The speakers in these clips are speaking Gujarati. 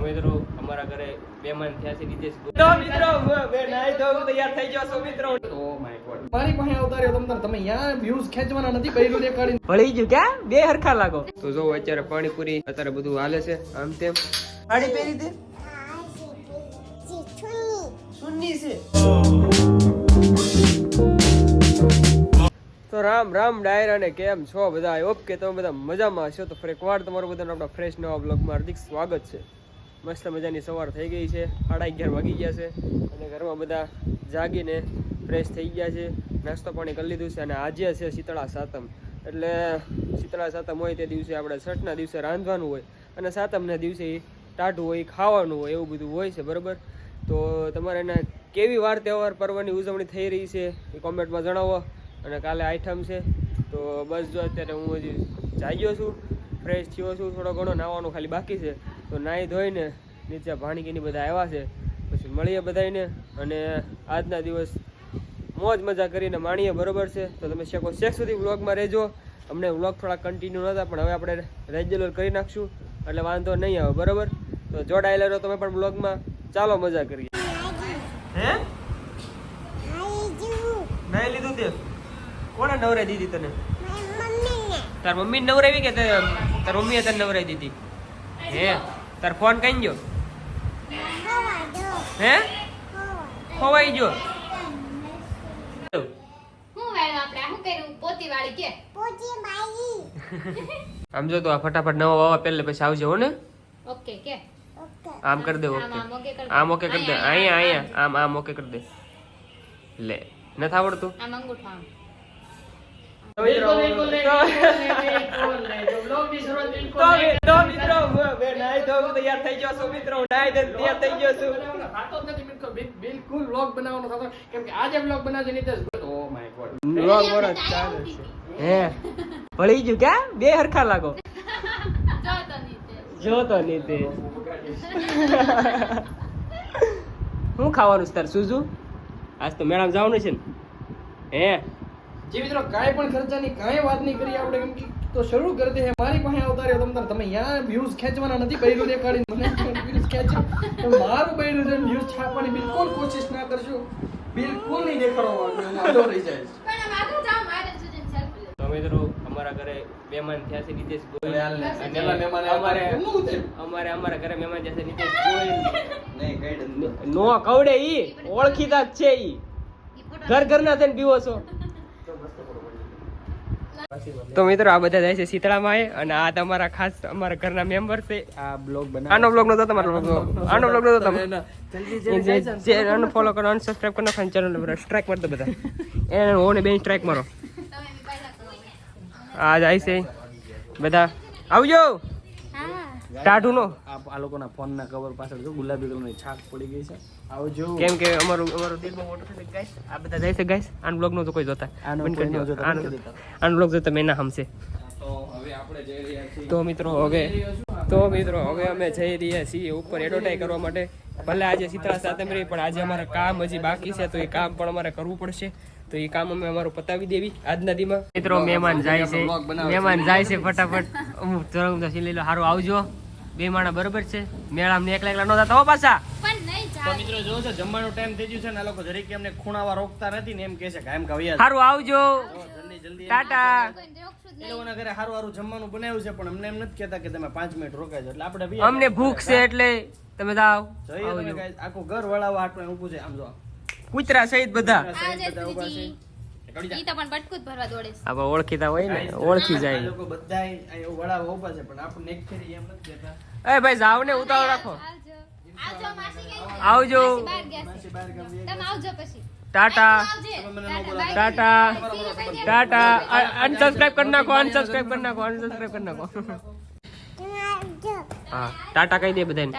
મિત્રો અમારા ઘરે મહેમાન થયા છે નિતેશ તો મિત્રો બે નાઈ તો તૈયાર થઈ જાવ છો મિત્રો ઓ માય ગોડ મારી પાસે આવતાર્યો તમે યાર વ્યૂઝ ખેંચવાના નથી બૈરું દેખાડીને ભળી ગયું ક્યાં બે હરખા લાગો તો જો અત્યારે પાણીપુરી અત્યારે બધું હાલે છે આમ તેમ સાડી પહેરી દે સુન્ની છે તો રામ રામ ડાયરા ને કેમ છો બધા આઈ હોપ કે તમે બધા મજામાં હશો તો ફરી એકવાર તમારું બધાનું આપણા ફ્રેશ નવા બ્લોગમાં હાર્દિક સ્વાગત છે મસ્ત મજાની સવાર થઈ ગઈ છે 11:30 વાગી ગયા છે અને ઘરમાં બધા જાગીને ફ્રેશ થઈ ગયા છે નાસ્તો પાણી કરી લીધું છે અને આજે છે શીતળા સાતમ એટલે શીતળા સાતમ હોય તે દિવસે આપણે છઠના દિવસે રાંધવાનું હોય અને સાતમના દિવસે ટાઢું હોય ખાવાનું હોય એવું બધું હોય છે બરાબર તો તમારે એના કેવી વાર તહેવાર પર્વની ઉજવણી થઈ રહી છે એ કોમેન્ટમાં જણાવો અને કાલે આઈટમ છે તો બસ જો અત્યારે હું હજી જાગ્યો છું ફ્રેશ થયો છું થોડો ઘણો નાહવાનું ખાલી બાકી છે તો નાહી ધોઈને નીચે ભાણીકીની બધા આવ્યા છે પછી મળીએ બધાને અને આજના દિવસ મોજ મજા કરીને માણીએ બરાબર છે તો તમે શેક સુધી વ્લોગમાં રહેજો અમને વ્લોગ થોડા કન્ટિન્યુ નહોતા પણ હવે આપણે રેગ્યુલર કરી નાખશું એટલે વાંધો નહીં આવે બરાબર તો જોડાયેલા રહો તમે પણ વ્લોગમાં ચાલો મજા કરીએ હે નાઈ લીધું તે કોણે નવરાઈ દીધી તને તાર મમ્મી નવરાવી કે તાર મમ્મીએ તને નવરાઈ દીધી હે તાર ફોન કઈ ગયો હે ખોવાઈ ગયો આમ જો તો આ ફટાફટ નવો વાવા પહેલે પછી આવજો હો ને ઓકે કે આમ કરી દે ઓકે આમ ઓકે કરી દે અહીંયા આમ ઓકે કરી દે લે નથી આવડતું આમ અંગૂઠો આમ બિલકુલ વ્લોગ બનાવવાનો થતો કેમ કે આજે વ્લોગ બનાવશે Nitesh oh my God vlog વરસ ચાલે છે હે ભળી ગયું ક્યાં બે હરખા લાગો જો તો નીતે હું ખાવાનું છે તાર સુજુ આજ તો મેળામાં જવાનું છે ને હે જે મિત્રો કાંઈ પણ ખર્ચાની કાંઈ વાત નહીં કરી આપણે કેમ કે તો શરૂ કરી દે મારી પાસે આવતાર્યો તમે યાર વ્યૂઝ ખેંચવાના નથી બૈરું દેખાડીને મને વ્યૂઝ ખેંચે તો મારું બૈરું છે વ્યૂઝ છાપવાની બિલકુલ કોશિશ ના કરશો બિલકુલ નહીં દેખાડવાનું વાંધો રહી જાય તો મિત્રો અમારા ઘરે મહેમાન થયા છે નિતેશ ગોયલ અમારા ઘરે મહેમાન થયા છે નિતેશ ગોયલ નો કવડે ઈ ઓળખીતા જ છે ઈ ઘરના થઈને પીવો છો તો મિત્રો આ બધા જાય છે શીતળામાં અને આ તમારા ખાસ અમારા ઘરના મેમ્બર છે આ બ્લોગ બનાવ આનો બ્લોગ નતો તમારો આનો બ્લોગ નતો તમે જલ્દી ચેનલ ફોલો કરો અનસબસ્ક્રાઇબ કરો અને ચેનલ પર સ્ટ્રાઇક માર દો બધા એને ઓને બે સ્ટ્રાઇક મારો આ જાય છે બધા આવજો ટાઢું નો આ લોકોના ફોનના કવર પાછળ જો ગુલાબી કલરની છાપ પડી ગઈ છે આવજો કેમ કે અમારું દિલ બહુ મોટો છે ગાઈસ આ બધા જાય છે ગાઈસ આન બ્લોગ નો તો કોઈ જોતા આન બ્લોગ જોતા મેના હમસે તો હવે આપણે જઈ રહ્યા છીએ તો મિત્રો હવે અમે જઈ રહ્યા છીએ ઉપર એડવર્ટાઈઝ કરવા માટે ભલે આજે શીતળા સાતમ રહી પણ આજે અમારે કામ હજી બાકી છે તો એ કામ પણ અમારે કરવું પડશે તો એ કામ અમે અમારું પતાવી દેવી આજના દીમાં મિત્રો મહેમાન જાય છે ફટાફટ અમુક જરૂર લઈ લો સારું આવજો બે માણા બરોબર છે મેળામાં એકલા નો જતા હો પાછા તો મિત્રો જો છે જમવાનો ટાઈમ થઈ ગયો છે ને આ લોકો જરીક એમને ખૂણાવા રોકતા નથી ને એમ કહે છે કાયમ કાવ્યા સારું આવજો જલ્દી ટાટા એ લોકોના ઘરે સારું જમવાનું બનાવ્યું છે પણ અમને એમ નથી કહેતા કે તમે 5 મિનિટ રોકાજો એટલે આપણે અમને ભૂખ છે એટલે તમે જાઓ આખું ઘર વળાવવા આટલું ઊભું છે આમ જો કૂતરા સહિત બધા આપણે ઓળખીતા હોય ને ઓળખી જાય લોકો બધા અહીં વળાવવા ઊભા છે પણ આપણને એક ફેરી એમ નથી કહેતા એ ભાઈ જાવ ને ઉતાવળ રાખો આવજો ટાટા અનસબસ્ક્રાઇબ કરી નાખો હા ટાટા કહી દે બધાને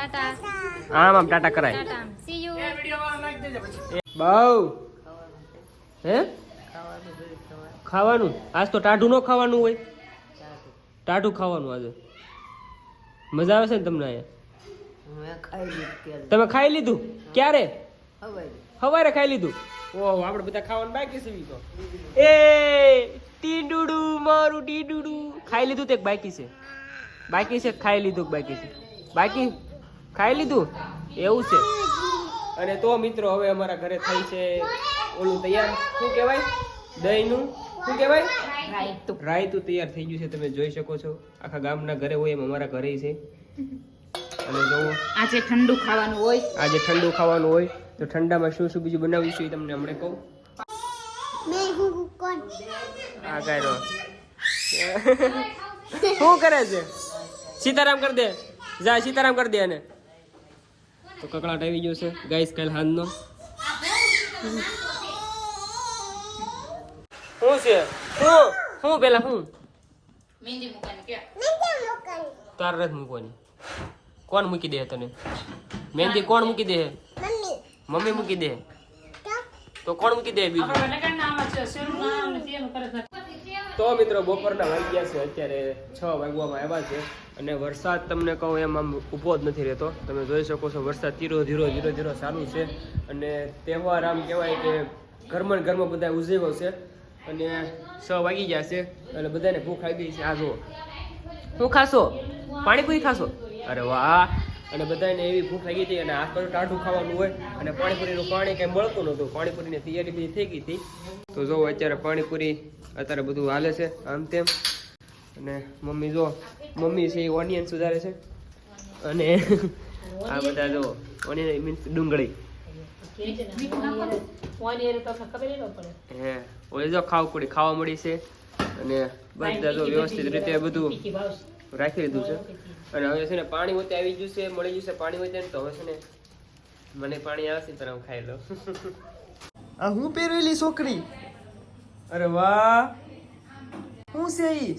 આમ ટાટા કરાય બાઉ હે ખાવાનું આજ તો ટાઢું નો ખાવાનું હોય ટાઢું ખાવાનું આજે મજા આવે છે ને તમને અહીંયા તમે ખાઈ લીધું ક્યારે સવારે ખાઈ લીધું ઓહો આપણે બધા ખાવાનું બાકી છે તો એ ટીડુડુ મારું ટીડુડુ ખાઈ લીધું તે બાકી છે ખાઈ લીધું બાકી છે બાકી ખાઈ લીધું એવું છે. અને તો મિત્રો હવે અમારા ઘરે થાય છે ઓલું તૈયાર, શું કહેવાય દહીંનું, શું કહેવાય રાયતું તૈયાર થઈ ગયું છે. તમે જોઈ શકો છો આખા ગામના ઘરે હોય એમ અમારા ઘરે છે. અને જો આજે ઠંડુ ખાવાનું હોય, આજે ઠંડુ ખાવાનું હોય તો ઠંડામાં શું શું બીજું બનાવીશું એ તમને હમણાં કહું. આ કાંઈ શું કરે છે? સીતારામ કરી દે, જા સીતારામ કરી દે. અને તો કકડાટ આવી ગયો છે ગાઈસ કાલ હાંજનો. શું છે? શું પેલા શું મહેંદી મૂકવાની કે તાર રથ મૂકવાની? કોણ મૂકી દે તને મહેંદી? કોણ મૂકી દે? મમ્મી મૂકી દે. તો કોણ મૂકી દે બીજું? તો મિત્રો બપોરના વાગ્યા છે અત્યારે 6 વાગવામાં આવ્યા છે. અને વરસાદ તમને કહું એમ આમ ઊભો જ નથી રહેતો. તમે જોઈ શકો છો વરસાદ ધીરો ધીરો ચાલુ છે. અને તહેવાર આમ કહેવાય કે ઘરમાં ને ઘરમાં બધા ઉજવ્યો છે. અને 6 વાગી ગયા છે અને બધાને ભૂખ આવી ગઈ છે. આ જુઓ, શું ખાશો? પાણીપુરી ખાશો? અરે વાહ. અને બધાને એવી ભૂખ લાગી હતી. અને આ પર ટાઢું ખાવાનું હોય અને પાણીપુરીનું પાણી કંઈ મળતું નહોતું. પાણીપુરીની તૈયારી બધી થઈ ગઈ હતી. તો જો અત્યારે પાણીપુરી અત્યારે બધું હાલે છે આમ તેમ. અને મમ્મી જો મમ્મી છે એ ઓનિયન સુધારે છે. અને આ બધા જો ઓનિયન મીન્સ ડુંગળી. હે ઓલી જો ખાવકુડી ખાવા મળી છે. અને બધા જો વ્યવસ્થિત રીતે બધું રાખી લીધું છે. અને હવે છે ને પાણી હોતે આવી ગયું છે, મળી ગયું છે પાણી હોતે. તો હવે છે ને મને પાણી આવશે તો હું ખાઈ લઉં. આ હું પહેરેલી છોકરી? અરે વાહ, હું છે ઈ?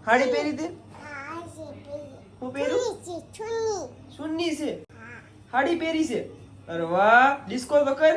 હાડી પહેરી દે. હું પહેરું? સુન્ની છે, હાડી પહેરી છે. અરે વાહ, ડિસ્કો તો કર.